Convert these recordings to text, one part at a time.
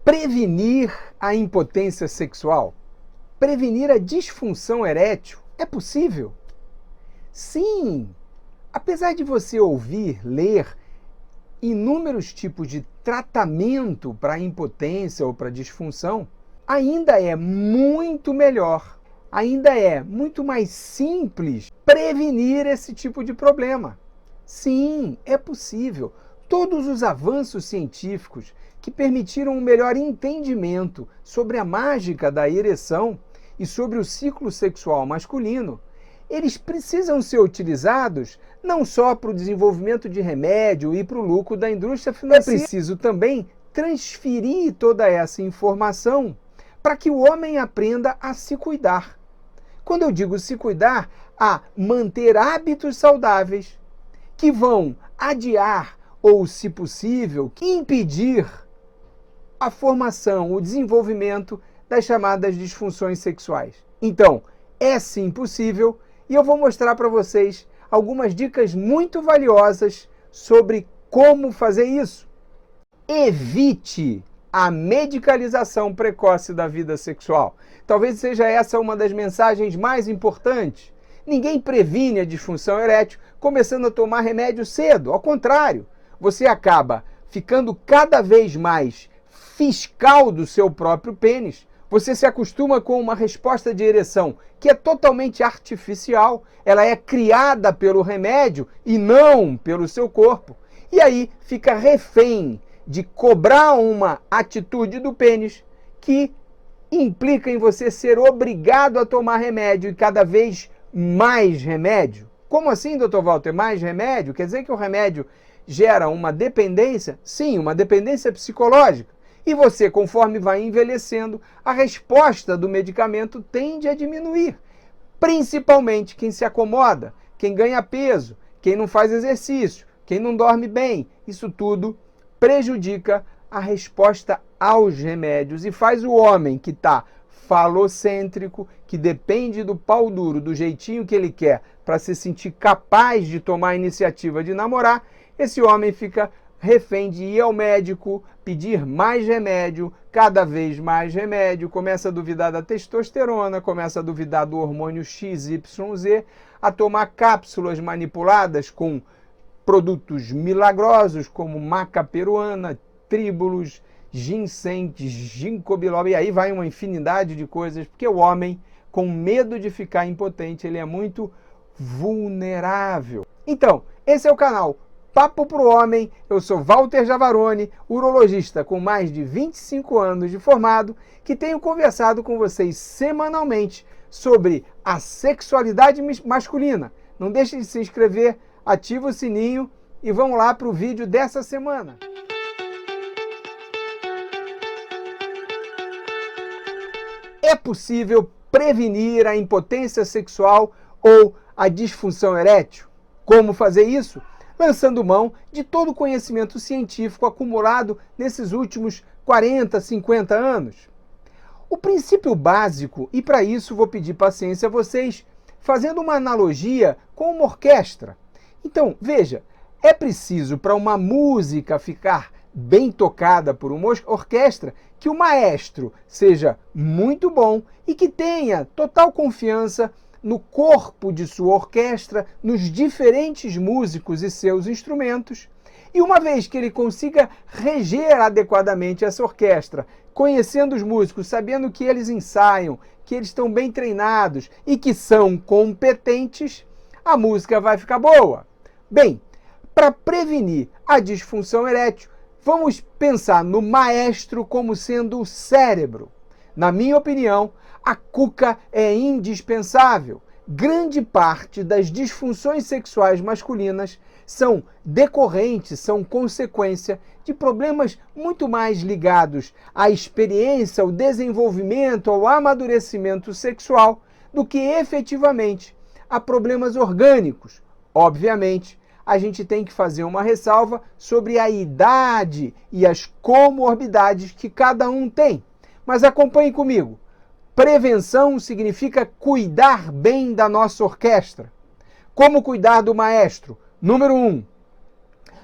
Prevenir a impotência sexual, prevenir a disfunção erétil, é possível? Sim! Apesar de você ouvir, ler inúmeros tipos de tratamento para impotência ou para disfunção, ainda é muito melhor, ainda é muito mais simples prevenir esse tipo de problema. Sim, é possível. Todos os avanços científicos que permitiram um melhor entendimento sobre a mágica da ereção e sobre o ciclo sexual masculino, eles precisam ser utilizados não só para o desenvolvimento de remédio e para o lucro da indústria financeira. É preciso também transferir toda essa informação para que o homem aprenda a se cuidar. Quando eu digo se cuidar, a manter hábitos saudáveis que vão adiar ou, se possível, impedir a formação, o desenvolvimento das chamadas disfunções sexuais. Então, é sim possível e eu vou mostrar para vocês algumas dicas muito valiosas sobre como fazer isso. Evite a medicalização precoce da vida sexual. Talvez seja essa uma das mensagens mais importantes. Ninguém previne a disfunção erétil começando a tomar remédio cedo. Ao contrário, você acaba ficando cada vez mais fiscal do seu próprio pênis. Você se acostuma com uma resposta de ereção que é totalmente artificial. Ela é criada pelo remédio e não pelo seu corpo. E aí fica refém de cobrar uma atitude do pênis que implica em você ser obrigado a tomar remédio e cada vez mais remédio. Como assim, Dr. Walter? Mais remédio? Quer dizer que o remédio gera uma dependência? Sim, uma dependência psicológica. E você, conforme vai envelhecendo, a resposta do medicamento tende a diminuir. Principalmente quem se acomoda, quem ganha peso, quem não faz exercício, quem não dorme bem. Isso tudo prejudica a resposta aos remédios e faz o homem que está falocêntrico, que depende do pau duro, do jeitinho que ele quer para se sentir capaz de tomar a iniciativa de namorar, esse homem fica refém de ir ao médico, pedir mais remédio, cada vez mais remédio, começa a duvidar da testosterona, começa a duvidar do hormônio XYZ, a tomar cápsulas manipuladas com produtos milagrosos como maca peruana, tríbulos, ginseng, ginkgo biloba, e aí vai uma infinidade de coisas, porque o homem, com medo de ficar impotente, ele é muito vulnerável. Então, esse é o canal Papo pro Homem. Eu sou Walter Javaroni, urologista com mais de 25 anos de formado, que tenho conversado com vocês semanalmente sobre a sexualidade masculina. Não deixe de se inscrever, ativa o sininho e vamos lá para o vídeo dessa semana. É possível prevenir a impotência sexual ou a disfunção erétil? Como fazer isso? Lançando mão de todo o conhecimento científico acumulado nesses últimos 40, 50 anos. O princípio básico, e para isso vou pedir paciência a vocês, fazendo uma analogia com uma orquestra. Então, veja, é preciso para uma música ficar bem tocada por uma orquestra que o maestro seja muito bom e que tenha total confiança no corpo de sua orquestra, nos diferentes músicos e seus instrumentos. E uma vez que ele consiga reger adequadamente essa orquestra, conhecendo os músicos, sabendo que eles ensaiam, que eles estão bem treinados e que são competentes, a música vai ficar boa. Bem, para prevenir a disfunção erétil, vamos pensar no maestro como sendo o cérebro. Na minha opinião, a cuca é indispensável. Grande parte das disfunções sexuais masculinas são decorrentes, são consequência de problemas muito mais ligados à experiência, ao desenvolvimento, ao amadurecimento sexual, do que efetivamente a problemas orgânicos. Obviamente, a gente tem que fazer uma ressalva sobre a idade e as comorbidades que cada um tem. Mas acompanhe comigo. Prevenção significa cuidar bem da nossa orquestra. Como cuidar do maestro? Número 1,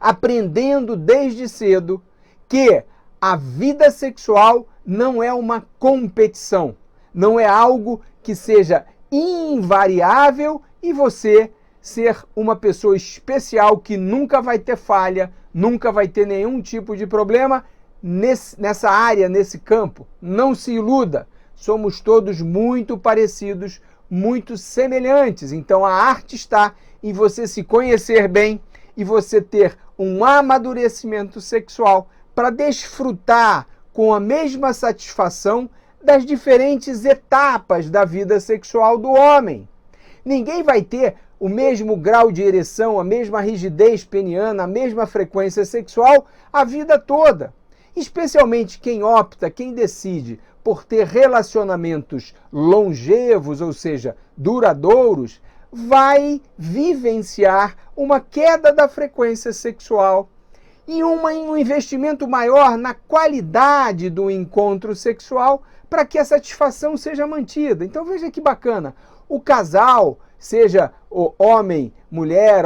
aprendendo desde cedo que A vida sexual não é uma competição, não é algo que seja invariável e você ser uma pessoa especial que nunca vai ter falha, nunca vai ter nenhum tipo de problema nessa área, nesse campo. Não se iluda, somos todos muito parecidos, muito semelhantes. Então a arte está em você se conhecer bem e você ter um amadurecimento sexual para desfrutar com a mesma satisfação das diferentes etapas da vida sexual do homem. Ninguém vai ter o mesmo grau de ereção, a mesma rigidez peniana, a mesma frequência sexual a vida toda. Especialmente quem opta, quem decide por ter relacionamentos longevos, ou seja, duradouros, vai vivenciar uma queda da frequência sexual e um investimento maior na qualidade do encontro sexual para que a satisfação seja mantida. Então veja que bacana, o casal, seja o homem, mulher,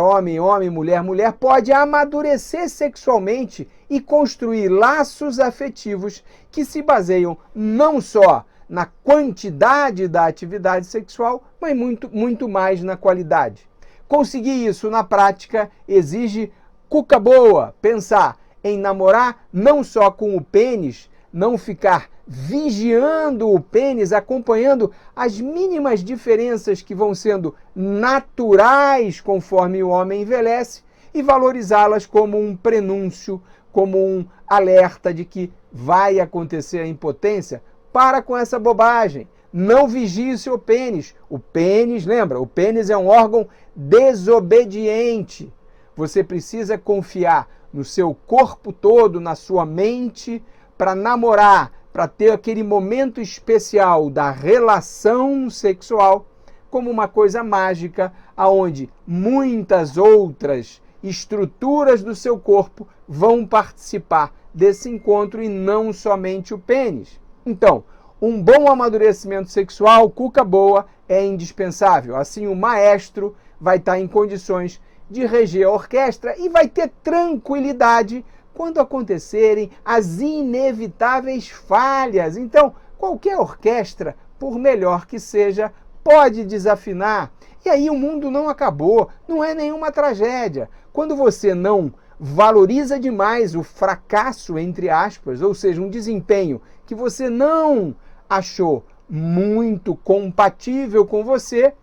mulher, pode amadurecer sexualmente e construir laços afetivos que se baseiam não só na quantidade da atividade sexual, mas muito mais na qualidade. Conseguir isso na prática exige cuca boa, pensar em namorar não só com o pênis, não ficar vigiando o pênis, acompanhando as mínimas diferenças que vão sendo naturais conforme o homem envelhece e valorizá-las como um prenúncio, como um alerta de que vai acontecer a impotência. Para com essa bobagem. Não vigie o seu pênis. O pênis, lembra, o pênis é um órgão desobediente. Você precisa confiar no seu corpo todo, na sua mente, para namorar, para ter aquele momento especial da relação sexual como uma coisa mágica, aonde muitas outras estruturas do seu corpo vão participar desse encontro e não somente o pênis. Então, um bom amadurecimento sexual, cuca boa, é indispensável. Assim, o maestro vai estar em condições de reger a orquestra e vai ter tranquilidade quando acontecerem as inevitáveis falhas. Então, qualquer orquestra, por melhor que seja, pode desafinar. E aí o mundo não acabou, não é nenhuma tragédia. Quando você não valoriza demais o fracasso, entre aspas, ou seja, um desempenho que você não achou muito compatível com você,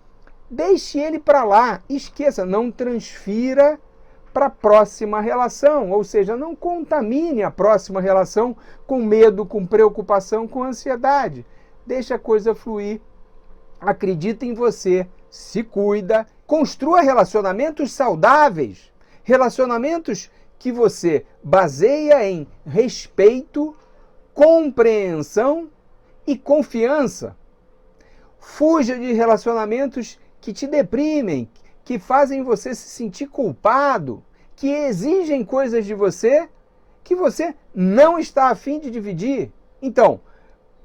deixe ele para lá, esqueça, não transfira para a próxima relação, ou seja, não contamine a próxima relação com medo, com preocupação, com ansiedade. Deixa a coisa fluir, acredita em você, se cuida, construa relacionamentos saudáveis, relacionamentos que você baseia em respeito, compreensão e confiança. Fuja de relacionamentos que te deprimem, que fazem você se sentir culpado, que exigem coisas de você que você não está a fim de dividir. Então,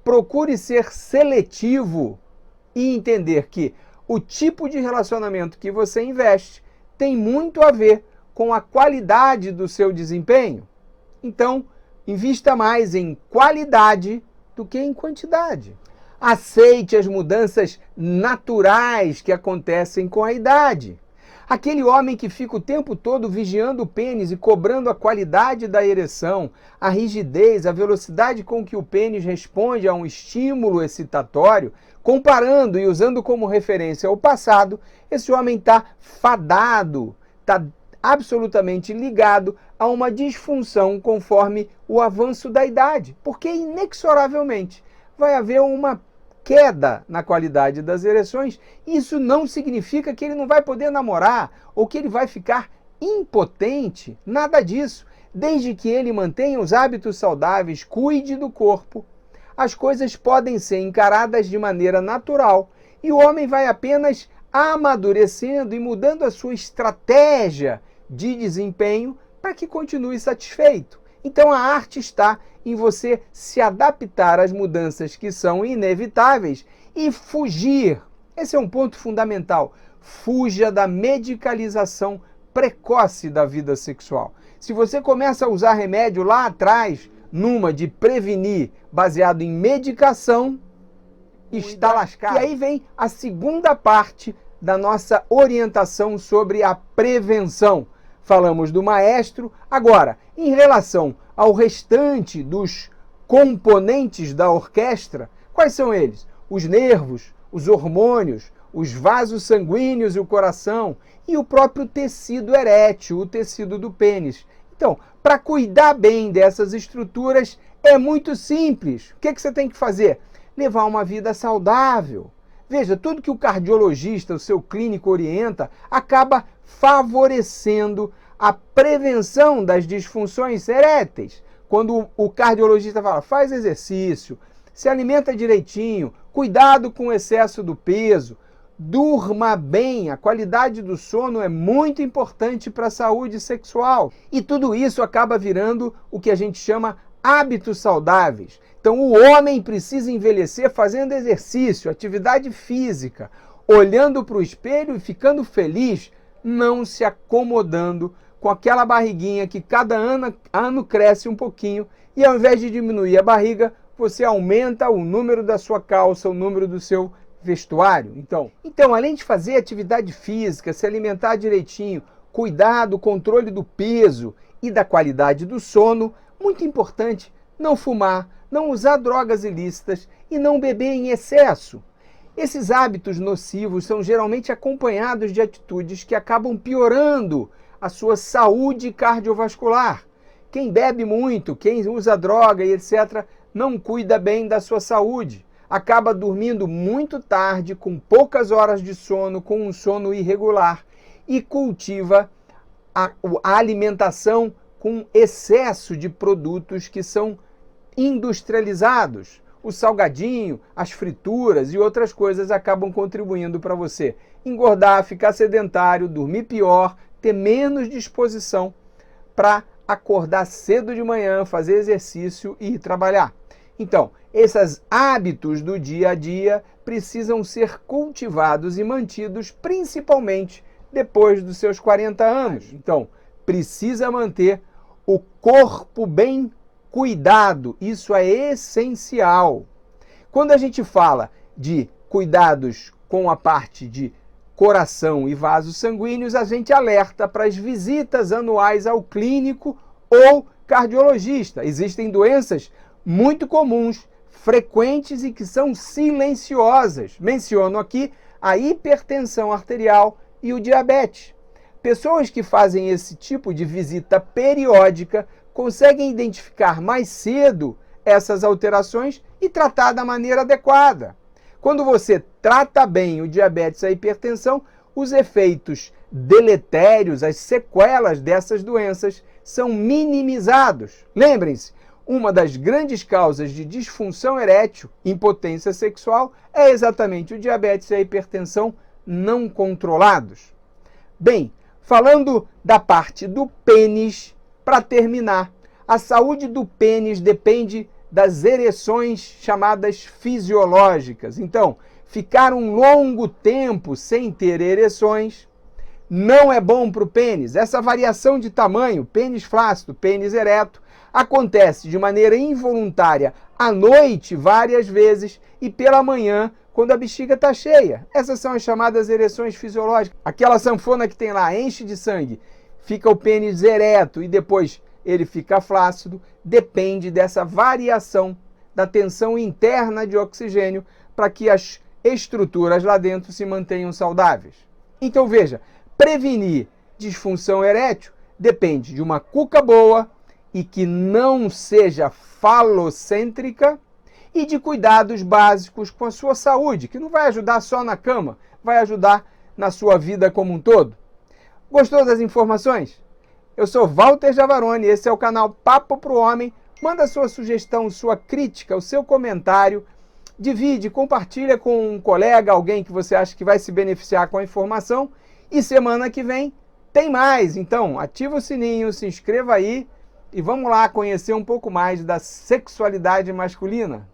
procure ser seletivo e entender que o tipo de relacionamento que você investe tem muito a ver com a qualidade do seu desempenho. Então, invista mais em qualidade do que em quantidade. Aceite as mudanças naturais que acontecem com a idade. Aquele homem que fica o tempo todo vigiando o pênis e cobrando a qualidade da ereção, a rigidez, a velocidade com que o pênis responde a um estímulo excitatório, comparando e usando como referência o passado, esse homem está fadado, está absolutamente ligado a uma disfunção conforme o avanço da idade, porque inexoravelmente vai haver uma queda na qualidade das ereções. Isso não significa que ele não vai poder namorar ou que ele vai ficar impotente, nada disso. Desde que ele mantenha os hábitos saudáveis, cuide do corpo, as coisas podem ser encaradas de maneira natural e o homem vai apenas amadurecendo e mudando a sua estratégia de desempenho para que continue satisfeito. Então a arte está em você se adaptar às mudanças que são inevitáveis e fugir. Esse é um ponto fundamental. Fuja da medicalização precoce da vida sexual. Se você começa a usar remédio lá atrás, numa de prevenir baseado em medicação, está lascado. E aí vem a segunda parte da nossa orientação sobre a prevenção. Falamos do maestro. Agora, em relação ao restante dos componentes da orquestra, quais são eles? Os nervos, os hormônios, os vasos sanguíneos e o coração e o próprio tecido erétil, o tecido do pênis. Então, para cuidar bem dessas estruturas é muito simples. O que você tem que fazer? Levar uma vida saudável. Veja, tudo que o cardiologista, o seu clínico orienta, acaba favorecendo a prevenção das disfunções eréteis. Quando o cardiologista fala, faz exercício, se alimenta direitinho, cuidado com o excesso do peso, durma bem, a qualidade do sono é muito importante para a saúde sexual. E tudo isso acaba virando o que a gente chama hábitos saudáveis. Então o homem precisa envelhecer fazendo exercício, atividade física, olhando para o espelho e ficando feliz, não se acomodando com aquela barriguinha que cada ano cresce um pouquinho e ao invés de diminuir a barriga, você aumenta o número da sua calça, o número do seu vestuário. Então, além de fazer atividade física, se alimentar direitinho, cuidar do controle do peso e da qualidade do sono, muito importante não fumar, não usar drogas ilícitas e não beber em excesso. Esses hábitos nocivos são geralmente acompanhados de atitudes que acabam piorando a sua saúde cardiovascular. Quem bebe muito, quem usa droga e etc., não cuida bem da sua saúde. Acaba dormindo muito tarde, com poucas horas de sono, com um sono irregular e cultiva a alimentação com excesso de produtos que são industrializados. O salgadinho, as frituras e outras coisas acabam contribuindo para você engordar, ficar sedentário, dormir pior, ter menos disposição para acordar cedo de manhã, fazer exercício e ir trabalhar. Então, esses hábitos do dia a dia precisam ser cultivados e mantidos principalmente depois dos seus 40 anos. Então, precisa manter o corpo bem cuidado, isso é essencial. Quando a gente fala de cuidados com a parte de coração e vasos sanguíneos, a gente alerta para as visitas anuais ao clínico ou cardiologista. Existem doenças muito comuns, frequentes e que são silenciosas. Menciono aqui a hipertensão arterial e o diabetes. Pessoas que fazem esse tipo de visita periódica conseguem identificar mais cedo essas alterações e tratar da maneira adequada. Quando você trata bem o diabetes e a hipertensão, os efeitos deletérios, as sequelas dessas doenças são minimizados. Lembrem-se, uma das grandes causas de disfunção erétil, impotência sexual, é exatamente o diabetes e a hipertensão não controlados. Bem, falando da parte do pênis, para terminar, a saúde do pênis depende das ereções chamadas fisiológicas. Então, ficar um longo tempo sem ter ereções não é bom para o pênis. Essa variação de tamanho, pênis flácido, pênis ereto, acontece de maneira involuntária à noite várias vezes e pela manhã quando a bexiga está cheia. Essas são as chamadas ereções fisiológicas. Aquela sanfona que tem lá, enche de sangue, fica o pênis ereto e depois ele fica flácido, depende dessa variação da tensão interna de oxigênio para que as estruturas lá dentro se mantenham saudáveis. Então veja, prevenir disfunção erétil depende de uma cuca boa e que não seja falocêntrica e de cuidados básicos com a sua saúde, que não vai ajudar só na cama, vai ajudar na sua vida como um todo. Gostou das informações? Eu sou Walter Javaroni, esse é o canal Papo Pro Homem. Manda sua sugestão, sua crítica, o seu comentário. Divide, compartilha com um colega, alguém que você acha que vai se beneficiar com a informação. E semana que vem tem mais. Então, ativa o sininho, se inscreva aí e vamos lá conhecer um pouco mais da sexualidade masculina.